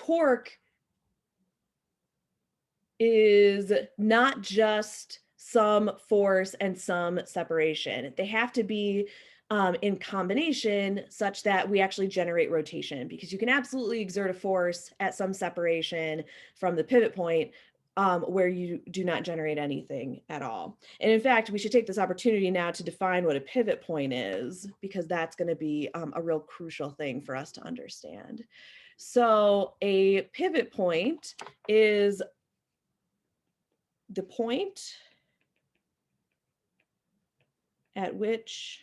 torque is not just some force and some separation. They have to be in combination such that we actually generate rotation, because you can absolutely exert a force at some separation from the pivot point where you do not generate anything at all. And in fact, we should take this opportunity now to define what a pivot point is, because that's going to be a real crucial thing for us to understand. So a pivot point is the point at which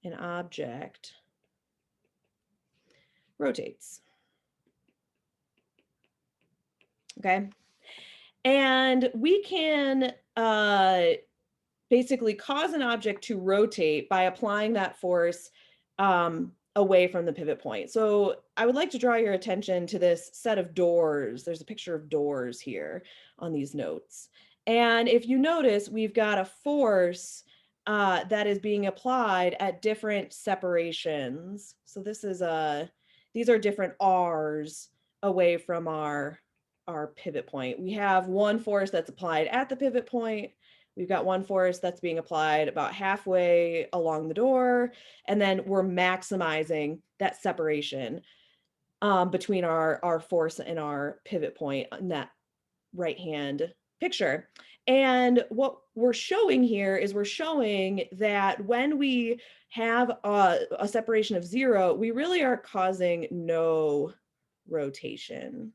an object rotates. Okay. And we can basically cause an object to rotate by applying that force away from the pivot point. So I would like to draw your attention to this set of doors. There's a picture of doors here on these notes. And if you notice, we've got a force that is being applied at different separations. So this is these are different R's away from our pivot point. We have one force that's applied at the pivot point. We've got one force that's being applied about halfway along the door, and then we're maximizing that separation between our force and our pivot point in that right-hand picture. And what we're showing here is we're showing that when we have a separation of 0, we really are causing no rotation.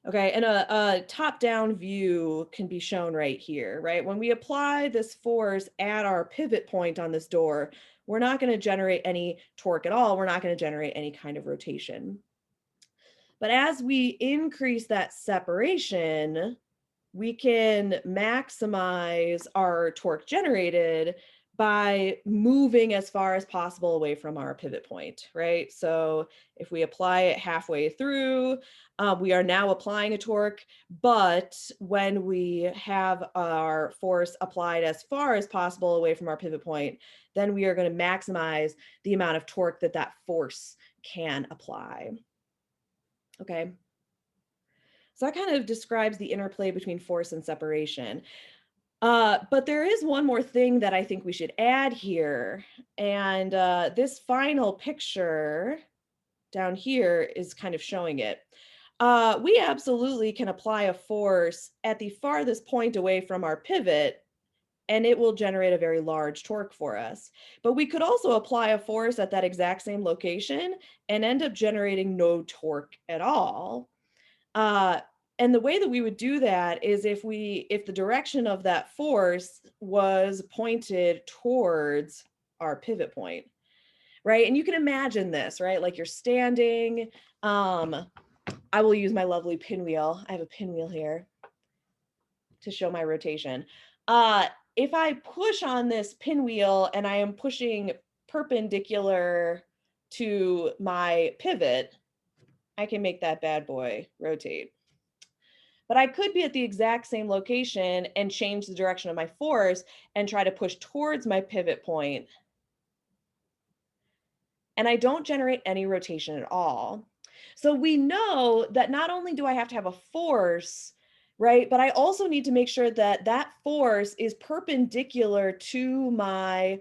Okay, and a top-down view can be shown right here, right? When we apply this force at our pivot point on this door, we're not going to generate any torque at all. We're not going to generate any kind of rotation. But as we increase that separation, we can maximize our torque generated by moving as far as possible away from our pivot point, right? So if we apply it halfway through, we are now applying a torque, but when we have our force applied as far as possible away from our pivot point, then we are going to maximize the amount of torque that that force can apply. Okay. So that kind of describes the interplay between force and separation. But there is one more thing that I think we should add here. And this final picture down here is kind of showing it. We absolutely can apply a force at the farthest point away from our pivot, and it will generate a very large torque for us. But we could also apply a force at that exact same location and end up generating no torque at all. And the way that we would do that is if the direction of that force was pointed towards our pivot point, right? And you can imagine this, right? Like you're standing, I will use my lovely pinwheel. I have a pinwheel here to show my rotation. If I push on this pinwheel and I am pushing perpendicular to my pivot, I can make that bad boy rotate. But I could be at the exact same location and change the direction of my force and try to push towards my pivot point. And I don't generate any rotation at all. So we know that not only do I have to have a force, right, but I also need to make sure that that force is perpendicular to my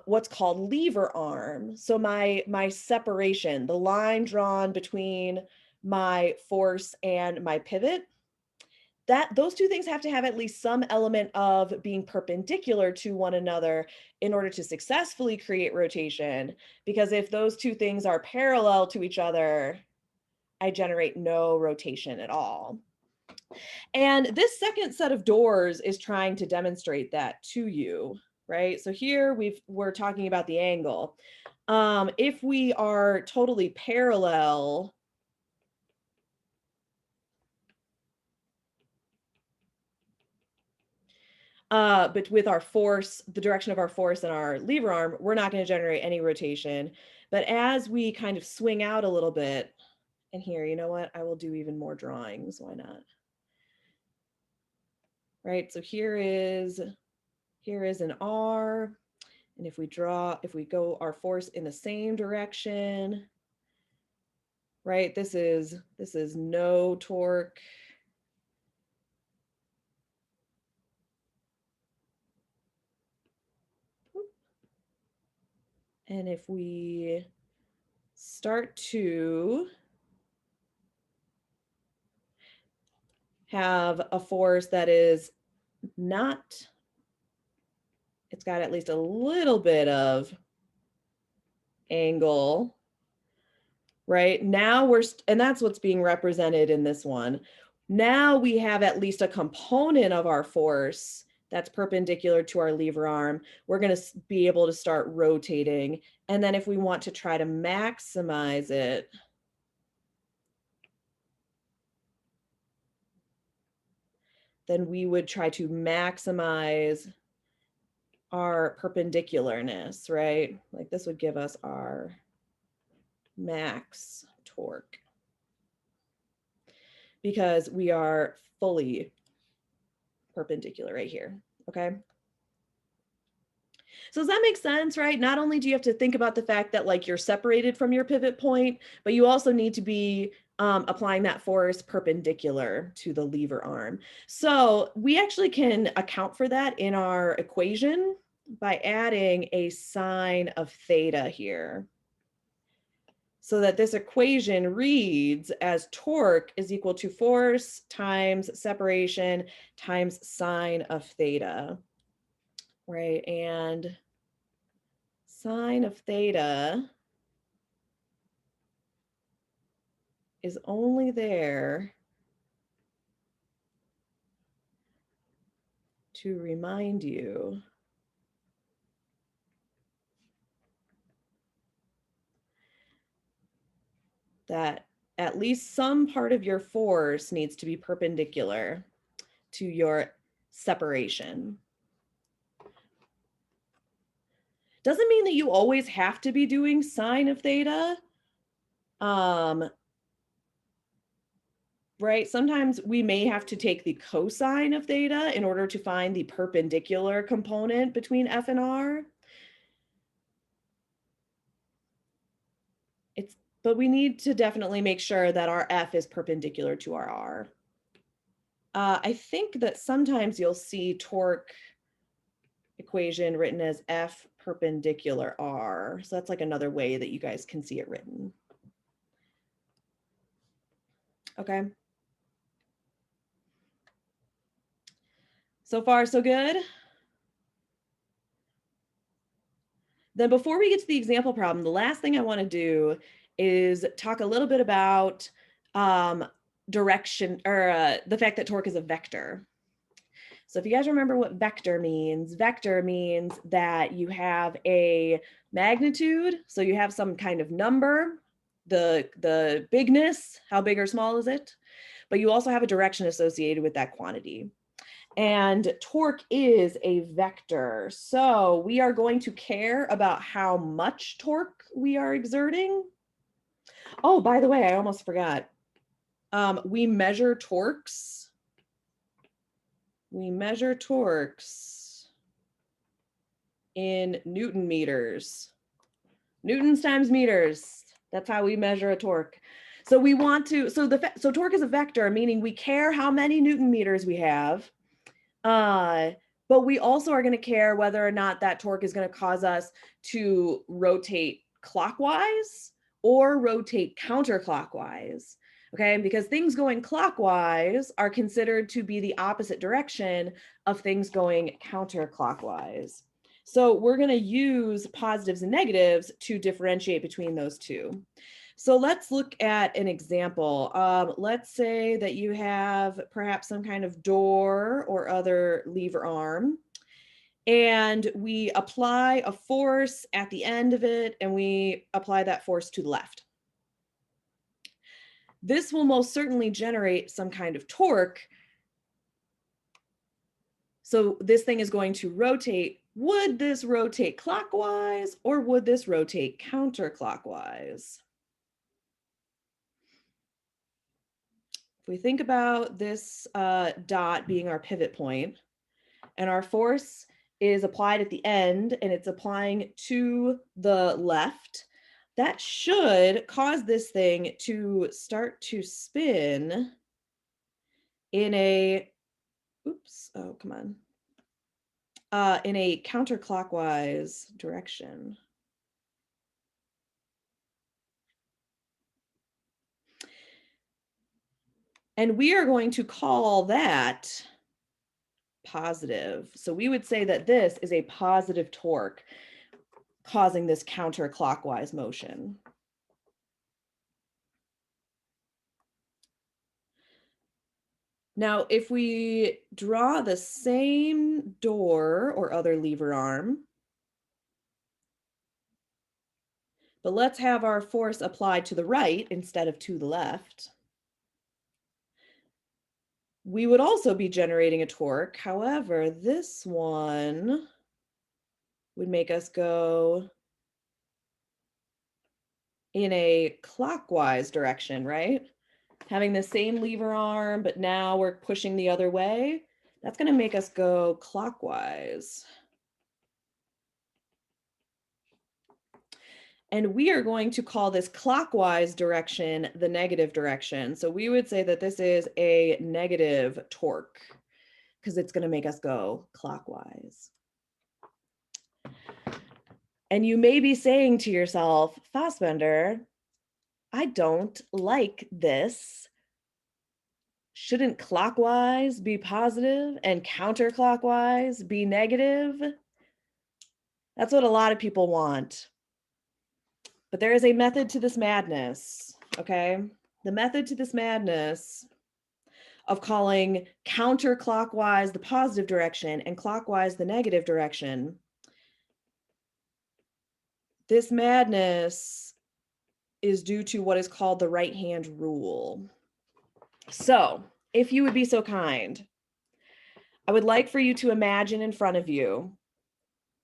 what's called lever arm. So my separation, the line drawn between my force and my pivot, that those two things have to have at least some element of being perpendicular to one another in order to successfully create rotation. Because if those two things are parallel to each other, I generate no rotation at all. And this second set of doors is trying to demonstrate that to you, right? So here we're talking about the angle. If we are totally parallel, but with our force, the direction of our force and our lever arm, we're not going to generate any rotation. But as we kind of swing out a little bit, and here, you know what? I will do even more drawings. Why not? Right. So here is an R. And if we go our force in the same direction, right? This is no torque. And if we start to have a force that is not, it's got at least a little bit of angle, right? Now and that's what's being represented in this one. Now we have at least a component of our force that's perpendicular to our lever arm. We're going to be able to start rotating. And then if we want to try to maximize it, then we would try to maximize our perpendicularness, right? Like this would give us our max torque because we are fully perpendicular right here, okay? So does that make sense, right? Not only do you have to think about the fact that like you're separated from your pivot point, but you also need to be applying that force perpendicular to the lever arm. So we actually can account for that in our equation by adding a sine of theta here. So that this equation reads as torque is equal to force times separation times sine of theta, right? And sine of theta is only there to remind you that at least some part of your force needs to be perpendicular to your separation. Doesn't mean that you always have to be doing sine of theta. Right? Sometimes we may have to take the cosine of theta in order to find the perpendicular component between F and R. But we need to definitely make sure that our F is perpendicular to our R. I think that sometimes you'll see torque equation written as F perpendicular R. So that's like another way that you guys can see it written. Okay. So far, so good. Then before we get to the example problem, the last thing I want to do is talk a little bit about direction, or the fact that torque is a vector. So if you guys remember what vector means that you have a magnitude, so you have some kind of number, the bigness, how big or small is it? But you also have a direction associated with that quantity. And torque is a vector. So we are going to care about how much torque we are exerting. Oh, by the way, I almost forgot. We measure torques. We measure torques in Newton meters. Newtons times meters. That's how we measure a torque. So we want to, so torque is a vector, meaning we care how many Newton meters we have. But we also are going to care whether or not that torque is going to cause us to rotate clockwise or rotate counterclockwise. Okay, because things going clockwise are considered to be the opposite direction of things going counterclockwise. So we're going to use positives and negatives to differentiate between those two. So let's look at an example. Let's say that you have perhaps some kind of door or other lever arm, and we apply a force at the end of it, and we apply that force to the left. This will most certainly generate some kind of torque. So this thing is going to rotate. Would this rotate clockwise or would this rotate counterclockwise? If we think about this dot being our pivot point, and our force is applied at the end and it's applying to the left, that should cause this thing to start to spin in a, oops, oh, come on, in a counterclockwise direction. And we are going to call that positive. So we would say that this is a positive torque causing this counterclockwise motion. Now, if we draw the same door or other lever arm, but let's have our force applied to the right instead of to the left, we would also be generating a torque. However, this one would make us go in a clockwise direction, right? Having the same lever arm, but now we're pushing the other way. That's going to make us go clockwise. And we are going to call this clockwise direction the negative direction. So we would say that this is a negative torque because it's going to make us go clockwise. And you may be saying to yourself, Fassbender, I don't like this. Shouldn't clockwise be positive and counterclockwise be negative? That's what a lot of people want. But there is a method to this madness, okay? The method to this madness of calling counterclockwise the positive direction and clockwise the negative direction. This madness is due to what is called the right-hand rule. So, if you would be so kind, I would like for you to imagine in front of you,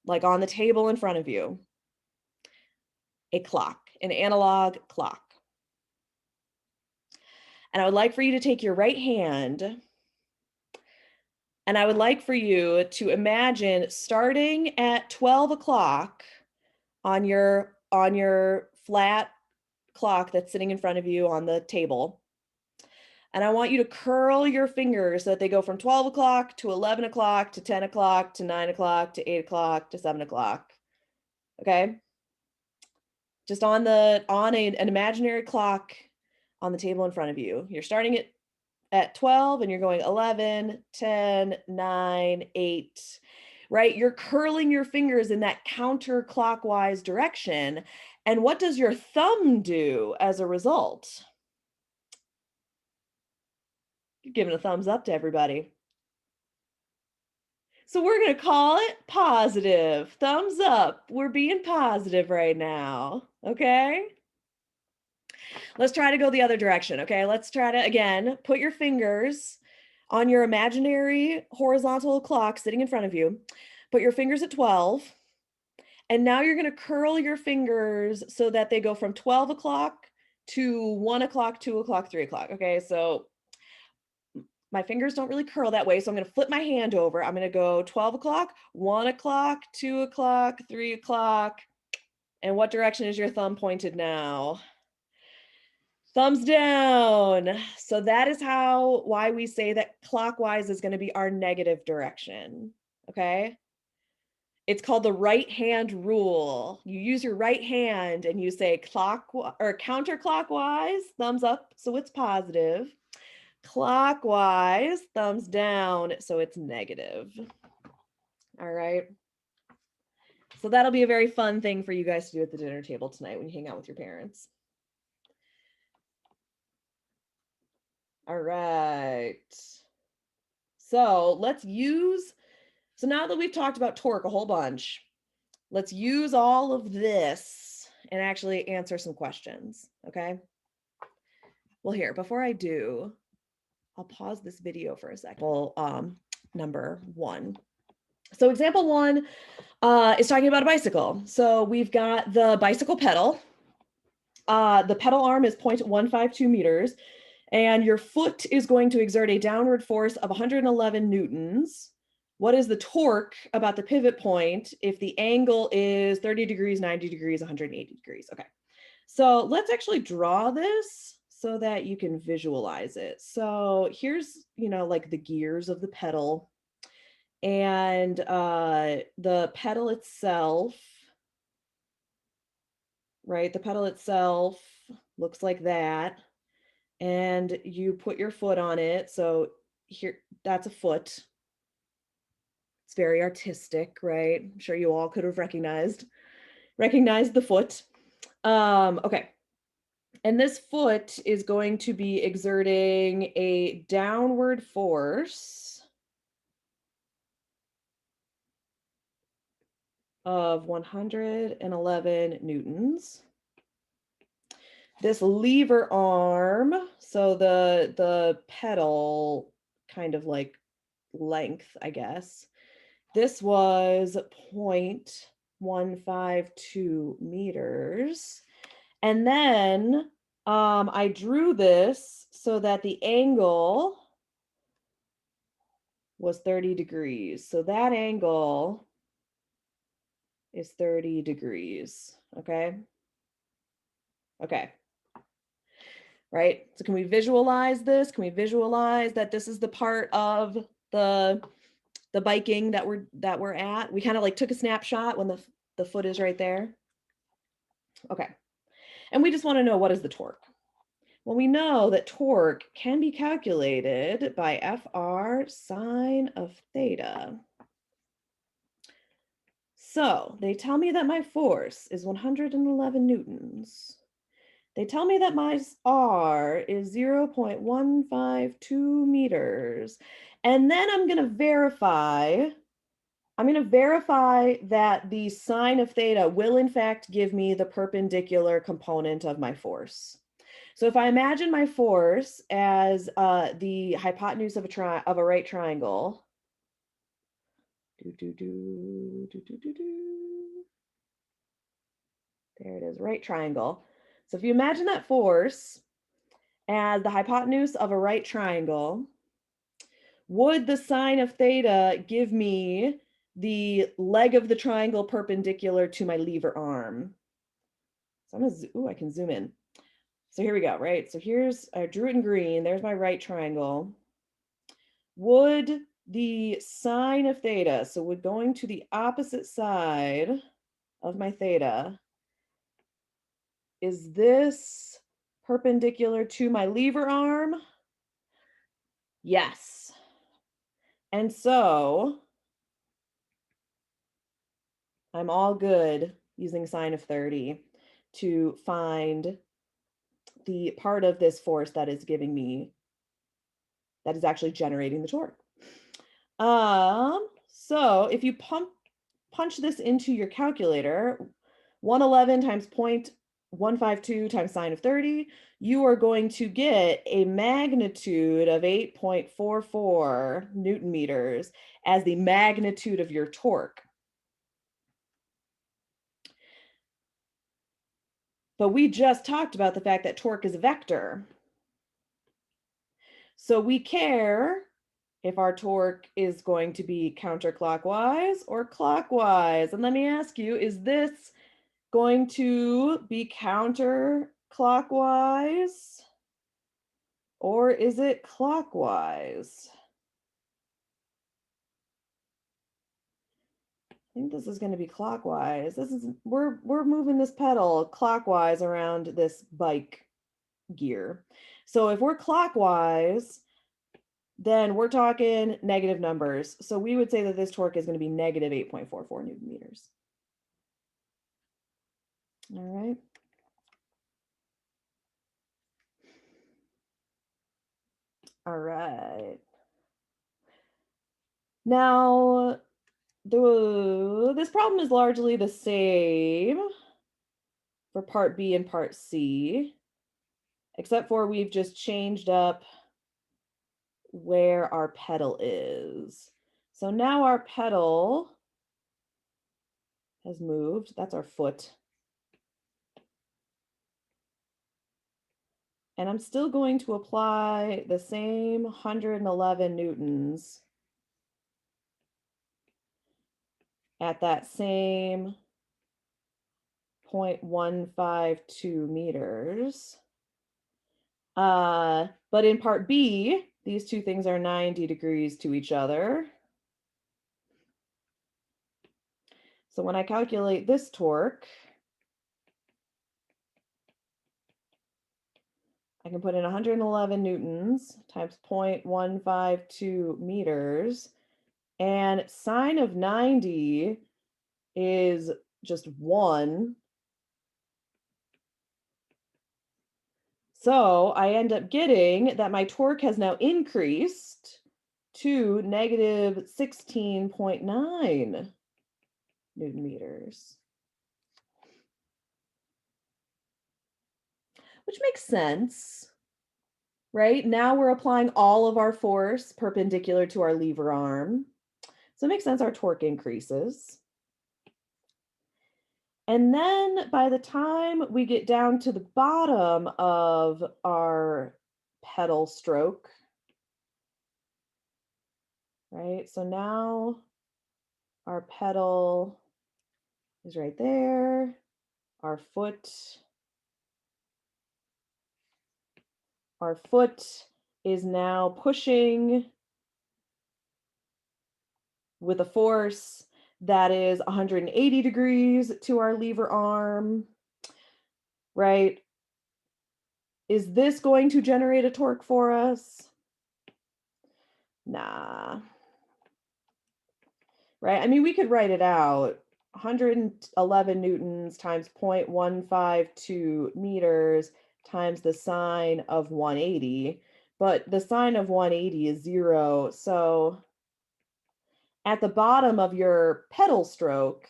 like on the table in front of you, a clock, an analog clock. And I would like for you to take your right hand, and I would like for you to imagine starting at 12 o'clock on your flat clock that's sitting in front of you on the table. And I want you to curl your fingers so that they go from 12 o'clock to 11 o'clock to 10 o'clock to 9 o'clock to 8 o'clock to 7 o'clock. Okay? Just on an imaginary clock on the table in front of you. You're starting it at 12 and you're going 11, 10, 9, 8, right? You're curling your fingers in that counterclockwise direction. And what does your thumb do as a result? You're giving a thumbs up to everybody. So we're going to call it positive. Thumbs up. We're being positive right now. Okay? Let's try to go the other direction. Okay? Let's try to, again, put your fingers on your imaginary horizontal clock sitting in front of you. Put your fingers at 12. And now you're going to curl your fingers so that they go from 12 o'clock to 1 o'clock, 2 o'clock, 3 o'clock. Okay? So my fingers don't really curl that way. So I'm going to flip my hand over. I'm going to go 12 o'clock, 1 o'clock, 2 o'clock, 3 o'clock. And what direction is your thumb pointed now? Thumbs down. So that is why we say that clockwise is going to be our negative direction. Okay. It's called the right hand rule. You use your right hand and you say counterclockwise, thumbs up. So it's positive. Clockwise, thumbs down, so it's negative. All right. So that'll be a very fun thing for you guys to do at the dinner table tonight when you hang out with your parents. All right. So so now that we've talked about torque a whole bunch, let's use all of this and actually answer some questions, okay? Well, here, before I do, I'll pause this video for a second. Number 1. So example 1 is talking about a bicycle. So we've got the bicycle pedal. The pedal arm is 0.152 meters, and your foot is going to exert a downward force of 111 newtons. What is the torque about the pivot point if the angle is 30 degrees, 90 degrees, 180 degrees? Okay. So let's actually draw this so that you can visualize it. So here's, like the gears of the pedal, and the pedal itself, right? The pedal itself looks like that. And you put your foot on it. So here, that's a foot. It's very artistic, right? I'm sure you all could have recognized the foot. Okay. And this foot is going to be exerting a downward force of 111 newtons. This lever arm, so the pedal kind of like length, I guess. This was 0.152 meters. And then I drew this so that the angle was 30 degrees. So that angle is 30 degrees, okay? Okay. Right? So can we visualize this? Can we visualize that this is the part of the biking that we're at? We kind of like took a snapshot when the foot is right there. Okay. And we just want to know, what is the torque? Well, we know that torque can be calculated by FR sine of theta. So they tell me that my force is 111 newtons. They tell me that my R is 0.152 meters. And then I'm going to verify that the sine of theta will in fact give me the perpendicular component of my force. So if I imagine my force as the hypotenuse of a right triangle, there it is, right triangle. So if you imagine that force as the hypotenuse of a right triangle, would the sine of theta give me the leg of the triangle perpendicular to my lever arm? So I can zoom in. So here we go, right? So I drew it in green. There's my right triangle. Would the sine of theta, so would going to the opposite side of my theta, is this perpendicular to my lever arm? Yes. And so I'm all good using sine of 30 to find the part of this force that is actually generating the torque. So if you punch this into your calculator, 111 times 0.152 times sine of 30, you are going to get a magnitude of 8.44 Newton meters as the magnitude of your torque. But we just talked about the fact that torque is a vector. So we care if our torque is going to be counterclockwise or clockwise. And let me ask you, is this going to be counterclockwise or is it clockwise? I think this is going to be clockwise. We're moving this pedal clockwise around this bike gear. So if we're clockwise, then we're talking negative numbers. So we would say that this torque is going to be negative 8.44 Newton meters. All right. All right. Now, this problem is largely the same for part B and part C, except for we've just changed up where our pedal is. So now our pedal has moved. That's our foot. And I'm still going to apply the same 111 newtons at that same 0.152 meters. But in part B, these two things are 90 degrees to each other. So when I calculate this torque, I can put in 111 newtons times 0.152 meters, and sine of 90 is just 1. So I end up getting that my torque has now increased to negative 16.9 Newton meters. Which makes sense, right? Now we're applying all of our force perpendicular to our lever arm. So it makes sense our torque increases. And then by the time we get down to the bottom of our pedal stroke, right? So now our pedal is right there. Our foot is now pushing with a force that is 180 degrees to our lever arm, right? Is this going to generate a torque for us? Nah. Right? I mean, we could write it out. 111 newtons times 0.152 meters times the sine of 180. But the sine of 180 is 0. So at the bottom of your pedal stroke,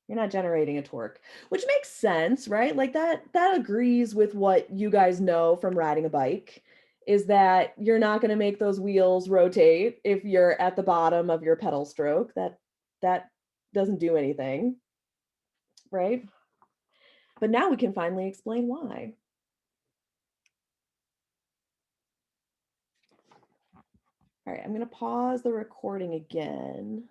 you're not generating a torque, which makes sense, right? Like that agrees with what you guys know from riding a bike, is that you're not going to make those wheels rotate if you're at the bottom of your pedal stroke. That doesn't do anything, right? But now we can finally explain why. All right, I'm going to pause the recording again.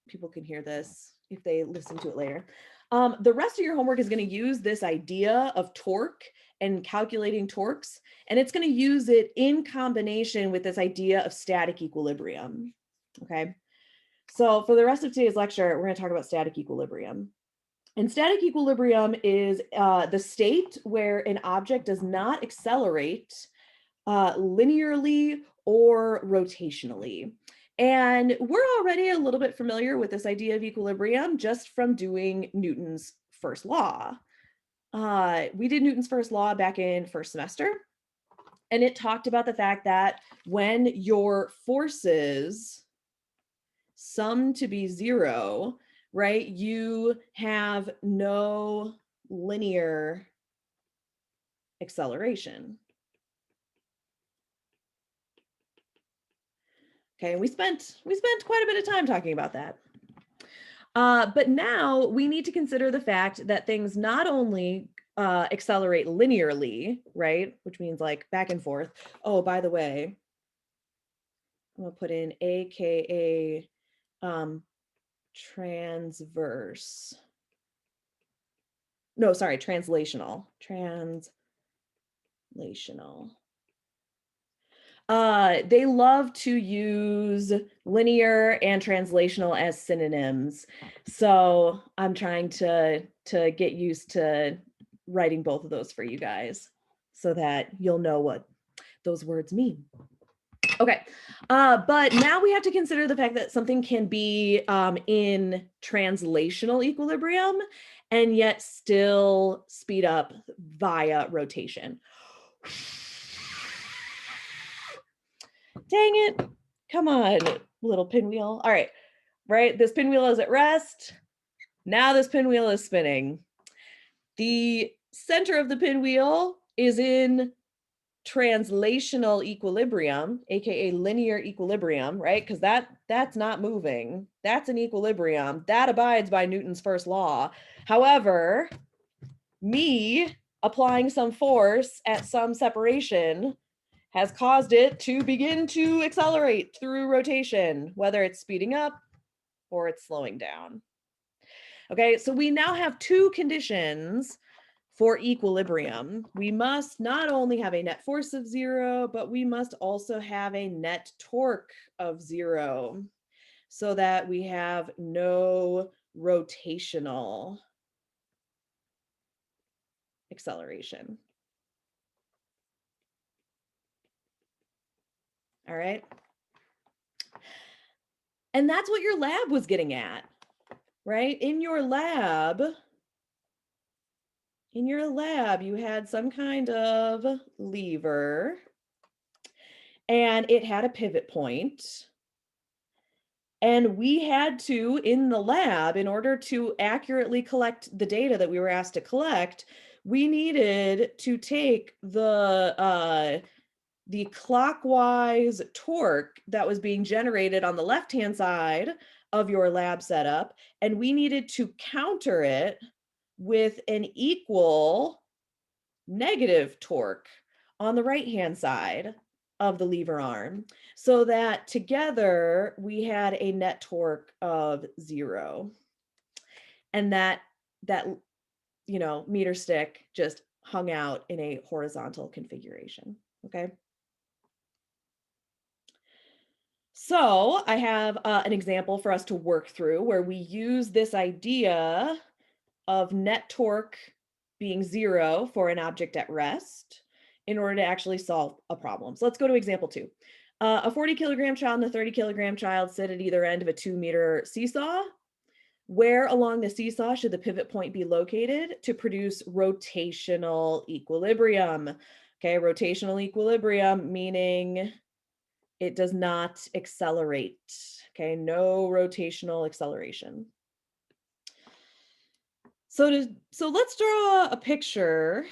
People can hear this if they listen to it later. The rest of your homework is going to use this idea of torque and calculating torques, and it's going to use it in combination with this idea of static equilibrium. Okay, so for the rest of today's lecture, we're going to talk about static equilibrium. And static equilibrium is the state where an object does not accelerate linearly or rotationally. And we're already a little bit familiar with this idea of equilibrium just from doing Newton's first law. We did Newton's first law back in first semester, and it talked about the fact that when your forces sum to be 0, right, you have no linear acceleration. Okay, we spent quite a bit of time talking about that. But now we need to consider the fact that things not only accelerate linearly, right, which means like back and forth. Oh, by the way, I'm gonna put in AKA transverse. No, sorry, translational. Translational. They love to use linear and translational as synonyms. So I'm trying to get used to writing both of those for you guys so that you'll know what those words mean. Okay, but now we have to consider the fact that something can be in translational equilibrium and yet still speed up via rotation. Dang it. Come on, little pinwheel. All right, this pinwheel is at rest. Now this pinwheel is spinning. The center of the pinwheel is in translational equilibrium, aka linear equilibrium, right? Because that's not moving. That's an equilibrium. That abides by Newton's first law. However, me applying some force at some separation has caused it to begin to accelerate through rotation, whether it's speeding up or it's slowing down. Okay, so we now have two conditions for equilibrium. We must not only have a net force of 0, but we must also have a net torque of 0 so that we have no rotational acceleration. All right. And that's what your lab was getting at, right? In your lab, you had some kind of lever and it had a pivot point. And we had to, in the lab, in order to accurately collect the data that we were asked to collect, we needed to take the clockwise torque that was being generated on the left-hand side of your lab setup, and we needed to counter it with an equal negative torque on the right-hand side of the lever arm, so that together we had a net torque of 0. And that meter stick just hung out in a horizontal configuration, okay? So I have an example for us to work through where we use this idea of net torque being 0 for an object at rest in order to actually solve a problem. So let's go to example 2. A 40-kilogram child and a 30-kilogram child sit at either end of a 2-meter seesaw. Where along the seesaw should the pivot point be located to produce rotational equilibrium? Okay, rotational equilibrium meaning it does not accelerate. Okay, no rotational acceleration. So let's draw a picture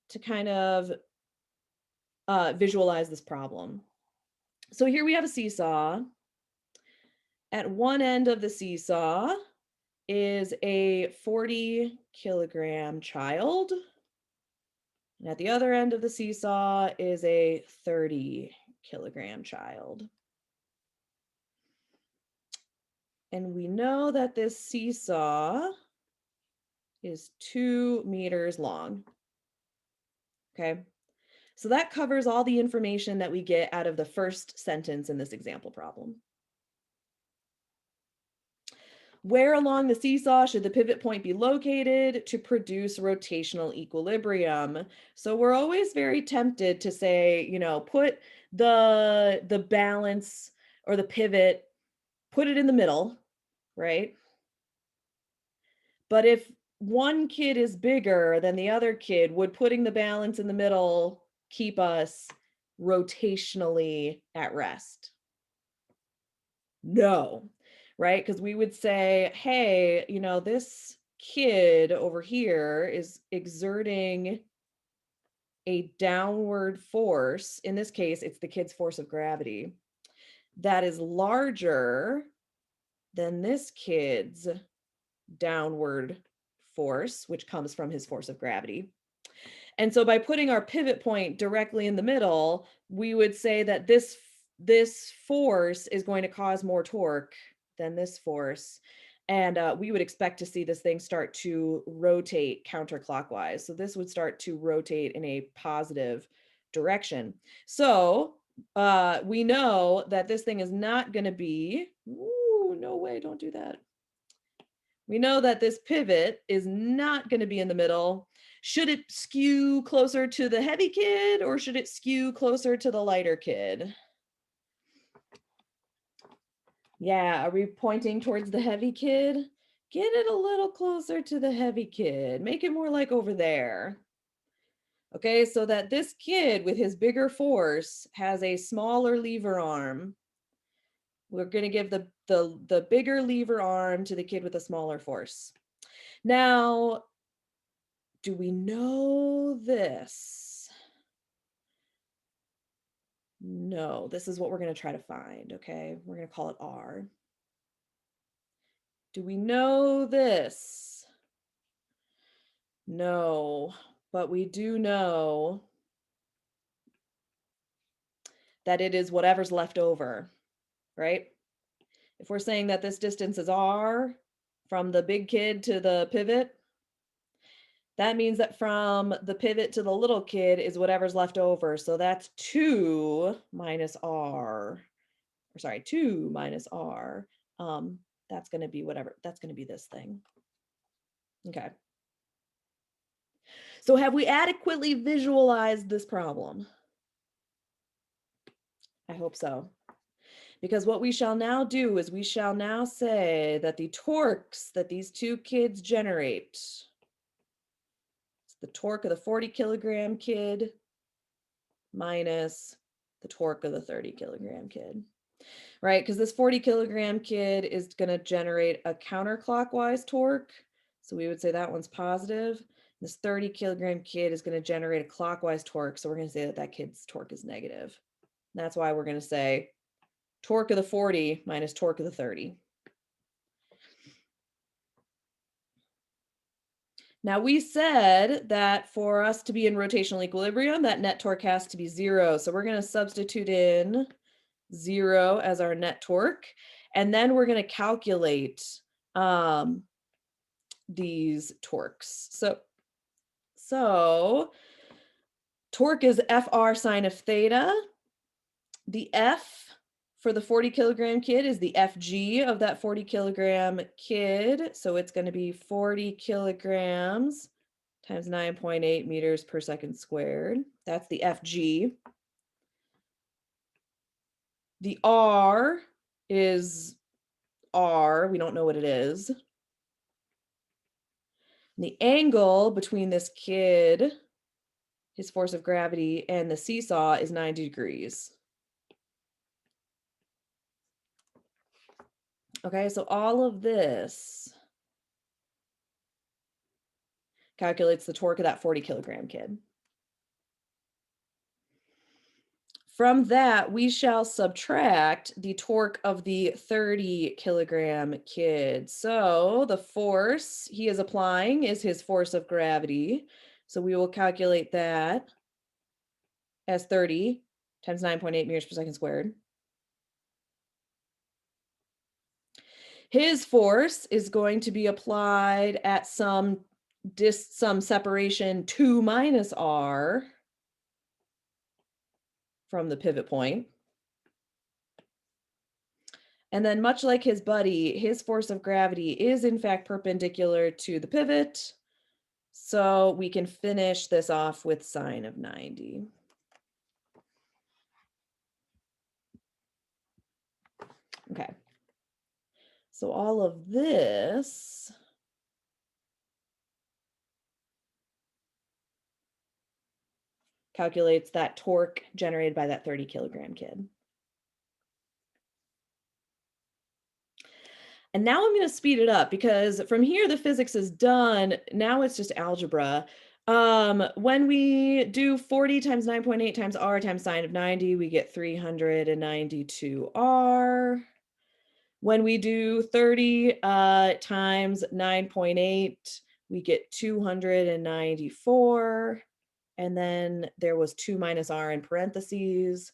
to kind of visualize this problem. So here we have a seesaw. At one end of the seesaw is a 40-kilogram child. And at the other end of the seesaw is a 30-kilogram child. And we know that this seesaw is 2 meters long. Okay, so that covers all the information that we get out of the first sentence in this example problem. Where along the seesaw should the pivot point be located to produce rotational equilibrium? So we're always very tempted to say, put the balance or the pivot, put it in the middle, right? But if one kid is bigger than the other kid, would putting the balance in the middle keep us rotationally at rest? No, right? Because we would say, hey, this kid over here is exerting a downward force. In this case, it's the kid's force of gravity that is larger than this kid's downward force, which comes from his force of gravity. And so by putting our pivot point directly in the middle, we would say that this force is going to cause more torque than this force. And we would expect to see this thing start to rotate counterclockwise. So this would start to rotate in a positive direction. So we know that this thing is not going to be, ooh, no way, don't do that. We know that this pivot is not going to be in the middle. Should it skew closer to the heavy kid or should it skew closer to the lighter kid? Yeah, are we pointing towards the heavy kid? Get it a little closer to the heavy kid. Make it more like over there. Okay, so that this kid with his bigger force has a smaller lever arm. We're going to give the bigger lever arm to the kid with a smaller force. Now, do we know this? No, this is what we're going to try to find, okay? We're going to call it R. Do we know this? No, but we do know that it is whatever's left over, right? If we're saying that this distance is R, from the big kid to the pivot. That means that from the pivot to the little kid is whatever's left over. So that's 2 minus r, or sorry, 2 minus r. That's going to be whatever, that's going to be this thing. Okay. So have we adequately visualized this problem? I hope so. Because what we shall now do is we shall now say that the torques that these two kids generate, it's the torque of the 40 kilogram kid minus the torque of the 30 kilogram kid, right? Because this 40 kilogram kid is going to generate a counterclockwise torque. So we would say that one's positive. This 30 kilogram kid is going to generate a clockwise torque. So we're going to say that that kid's torque is negative. That's why we're going to say torque of the 40 minus torque of the 30. Now we said that for us to be in rotational equilibrium, that net torque has to be 0. So we're going to substitute in 0 as our net torque. And then we're going to calculate these torques. So torque is FR sine of theta. The F for the 40 kilogram kid is the FG of that 40 kilogram kid. So it's going to be 40 kilograms times 9.8 meters per second squared. That's the FG. The R is R. We don't know what it is. And the angle between this kid, his force of gravity, and the seesaw is 90 degrees. Okay, so all of this calculates the torque of that 40 kilogram kid. From that, we shall subtract the torque of the 30 kilogram kid. So the force he is applying is his force of gravity. So we will calculate that as 30 times 9.8 meters per second squared. His force is going to be applied at some separation 2 minus r from the pivot point. And then much like his buddy, his force of gravity is in fact perpendicular to the pivot. So we can finish this off with sine of 90. Okay. So all of this calculates that torque generated by that 30 kilogram kid. And now I'm going to speed it up because from here the physics is done. Now it's just algebra. When we do 40 times 9.8 times r times sine of 90, we get 392r. When we do 30 times 9.8, we get 294. And then there was 2 minus r in parentheses.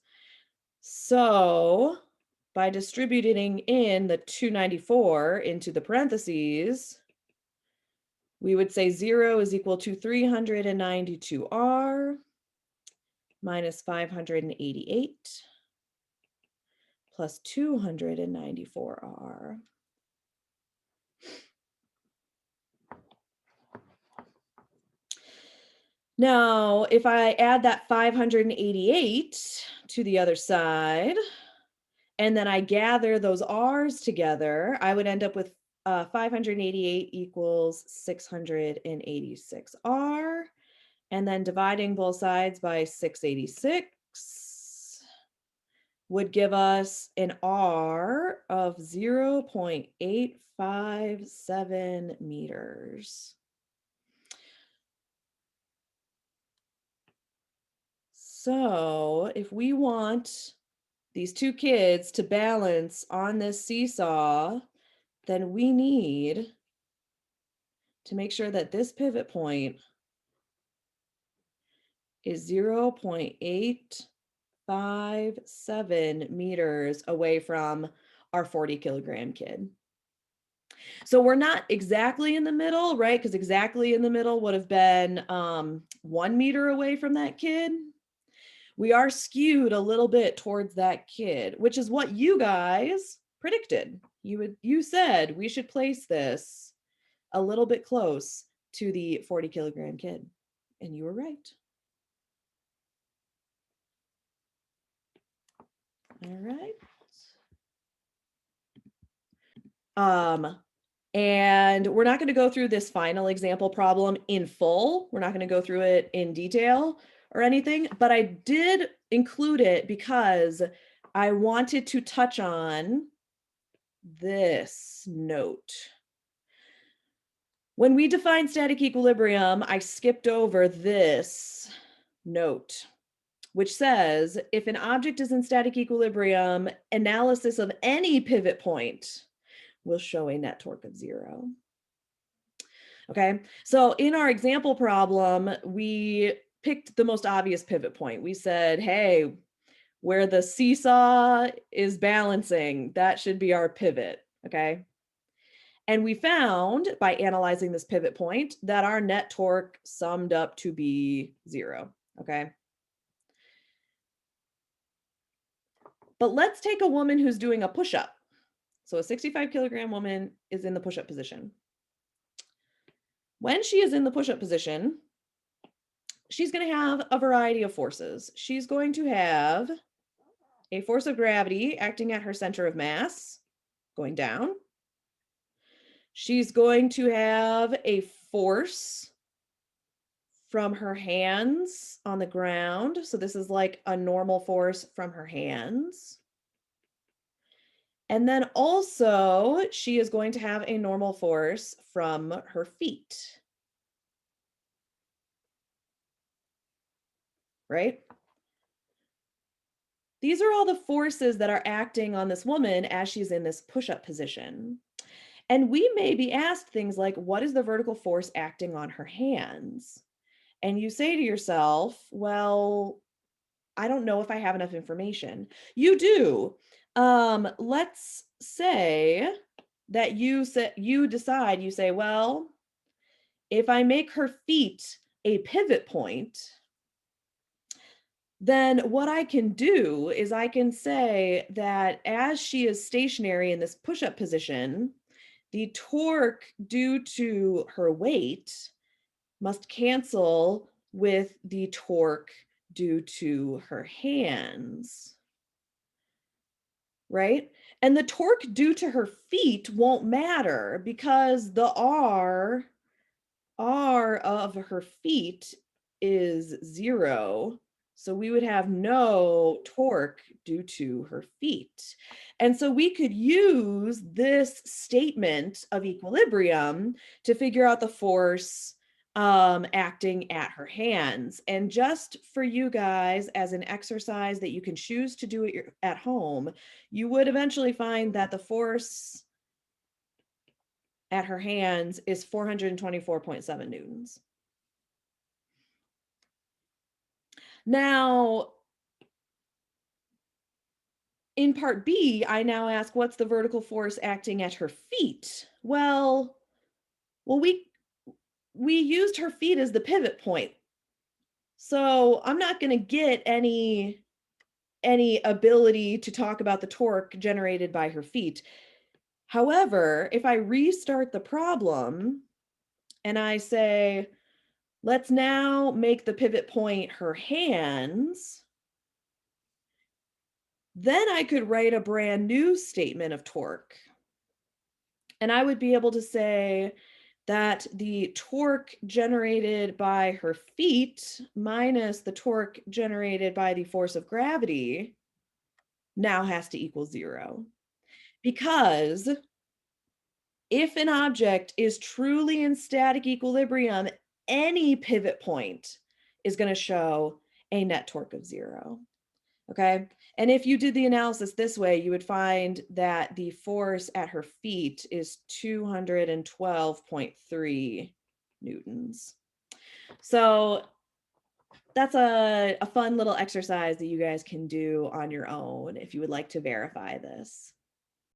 So by distributing in the 294 into the parentheses, we would say 0 is equal to 392r minus 588 plus 294r. Now, if I add that 588 to the other side, and then I gather those r's together, I would end up with 588 equals 686r. And then dividing both sides by 686 would give us an r of 0.857 meters. So if we want these two kids to balance on this seesaw, then we need to make sure that this pivot point is 0.857 meters away from our 40 kilogram kid. So we're not exactly in the middle, right? Because exactly in the middle would have been 1 meter away from that kid. We are skewed a little bit towards that kid, which is what you guys predicted. You said we should place this a little bit close to the 40 kilogram kid, and you were right. All right. And we're not going to go through this final example problem in full. We're not going to go through it in detail or anything, but I did include it because I wanted to touch on this note. When we define static equilibrium, I skipped over this note, which says if an object is in static equilibrium, analysis of any pivot point will show a net torque of 0. Okay, so in our example problem, we picked the most obvious pivot point. We said, hey, where the seesaw is balancing, that should be our pivot, okay? And we found by analyzing this pivot point that our net torque summed up to be 0, okay? But let's take a woman who's doing a push-up. So a 65 kilogram woman is in the push-up position. When she is in the push-up position, she's going to have a variety of forces. She's going to have a force of gravity acting at her center of mass, going down. She's going to have a force from her hands on the ground. So this is like a normal force from her hands. And then also she is going to have a normal force from her feet. Right? These are all the forces that are acting on this woman as she's in this push-up position. And we may be asked things like, what is the vertical force acting on her hands? And you say to yourself, well, I don't know if I have enough information. You do. Let's say that you decide, you say, well, if I make her feet a pivot point, then what I can do is I can say that as she is stationary in this push-up position, the torque due to her weight must cancel with the torque due to her hands, right? And the torque due to her feet won't matter because the R of her feet is 0. So we would have no torque due to her feet. And so we could use this statement of equilibrium to figure out the force acting at her hands. And just for you guys, as an exercise that you can choose to do it at home, you would eventually find that the force at her hands is 424.7 newtons. Now, in part B, I now ask, what's the vertical force acting at her feet? Well, we used her feet as the pivot point. So I'm not going to get any ability to talk about the torque generated by her feet. However, if I restart the problem and I say, let's now make the pivot point her hands, then I could write a brand new statement of torque. And I would be able to say that the torque generated by her feet minus the torque generated by the force of gravity now has to equal 0. Because if an object is truly in static equilibrium, any pivot point is going to show a net torque of 0. Okay. And if you did the analysis this way, you would find that the force at her feet is 212.3 newtons. So that's a fun little exercise that you guys can do on your own if you would like to verify this.